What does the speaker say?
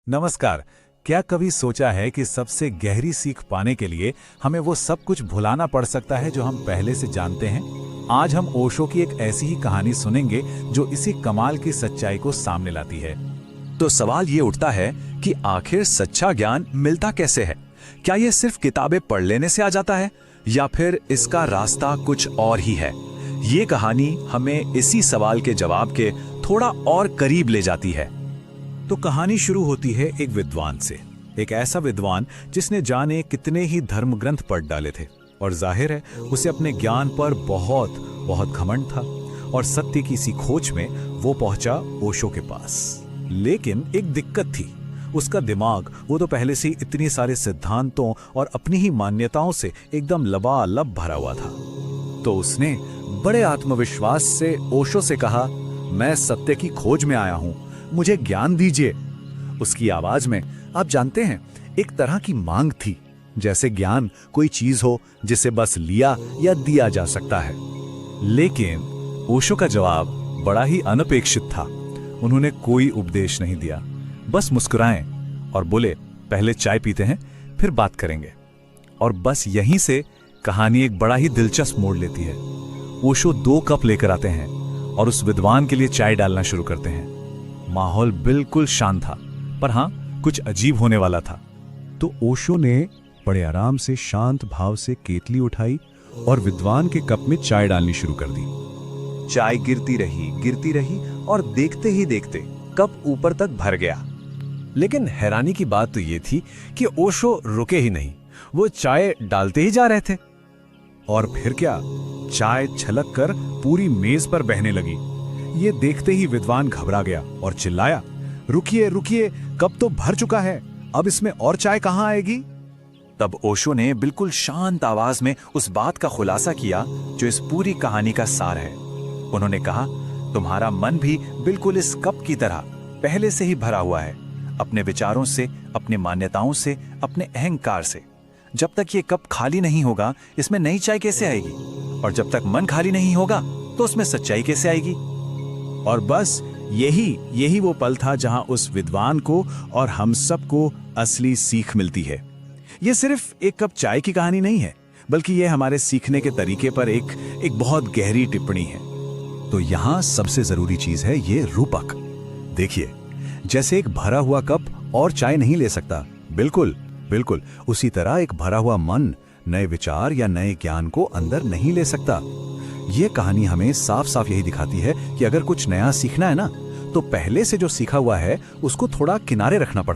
नमस्कार। क्या कभी सोचा है कि सबसे गहरी सीख पाने के लिए हमें वो सब कुछ भुलाना पड़ सकता है जो हम पहले से जानते हैं? आज हम ओशो की एक ऐसी ही कहानी सुनेंगे जो इसी कमाल की सच्चाई को सामने लाती है। तो सवाल ये उठता है कि आखिर सच्चा ज्ञान मिलता कैसे है? क्या ये सिर्फ किताबें पढ़ लेने से आ जाता है या फिर इसका रास्ता कुछ और ही है? ये कहानी हमें इसी सवाल के जवाब के थोड़ा और करीब ले जाती है। तो कहानी शुरू होती है एक विद्वान से, एक ऐसा विद्वान जिसने जाने कितने ही धर्म ग्रंथ पढ़ डाले थे और जाहिर है उसे अपने ज्ञान पर बहुत बहुत घमंड था और सत्य की सी खोज में वो पहुंचा ओशो के पास। लेकिन एक दिक्कत थी, उसका दिमाग वो तो पहले से ही इतनी सारे सिद्धांतों और अपनी ही मान्यताओं से एकदम लबालब भरा हुआ था। तो उसने बड़े आत्मविश्वास से ओशो से कहा, मैं सत्य की खोज में आया हूं, मुझे ज्ञान दीजिए। उसकी आवाज में आप जानते हैं एक तरह की मांग थी, जैसे ज्ञान कोई चीज हो जिसे बस लिया या दिया जा सकता है। लेकिन ओशो का जवाब बड़ा ही अनपेक्षित था। उन्होंने कोई उपदेश नहीं दिया, बस मुस्कुराए और बोले, पहले चाय पीते हैं फिर बात करेंगे। और बस यहीं से कहानी एक बड़ा ही दिलचस्प मोड़ लेती है। ओशो 2 कप लेकर आते हैं और उस विद्वान के लिए चाय डालना शुरू करते हैं। माहौल बिल्कुल शांत था, पर हां, कुछ अजीब होने वाला था। तो ओशो ने बड़े आराम से शांत भाव से केतली उठाई और विद्वान के कप में चाय डालनी शुरू कर दी। चाय गिरती रही और देखते ही देखते कप ऊपर तक भर गया। लेकिन हैरानी की बात तो ये थी कि ओशो रुके ही नहीं, वो चाय डालते ही जा रहे थे। और फिर क्या, चाय छलक कर पूरी मेज पर बहने लगी। ये देखते ही विद्वान घबरा गया और चिल्लाया, रुकिए रुकिए, कप तो भर चुका है, अब इसमें और चाय कहां आएगी? तब ओशो ने बिल्कुल शांत आवाज में उस बात का खुलासा किया जो इस पूरी कहानी का सार है। उन्होंने कहा, तुम्हारा मन भी बिल्कुल इस कप की तरह पहले से ही भरा हुआ है, अपने विचारों से, अपनी मान्यताओं से, अपने अहंकार से। जब तक ये कप खाली नहीं होगा, इसमें नई चाय कैसे आएगी? और जब तक मन खाली नहीं होगा, तो उसमें सच्चाई कैसे आएगी? और बस यही वो पल था जहां उस विद्वान को और हम सबको असली सीख मिलती है। ये सिर्फ एक कप चाय की कहानी नहीं है, बल्कि ये हमारे सीखने के तरीके पर एक बहुत गहरी टिप्पणी है। तो यहां सबसे जरूरी चीज है ये रूपक। देखिए, जैसे एक भरा हुआ कप और चाय नहीं ले सकता, बिल्कुल बिल्कुल उसी तरह एक भरा हुआ मन नए विचार या नए ज्ञान को अंदर नहीं ले सकता। ये कहानी हमें साफ साफ यही दिखाती है कि अगर कुछ नया सीखना है ना, तो पहले से जो सीखा हुआ है उसको थोड़ा किनारे रखना पड़ता है।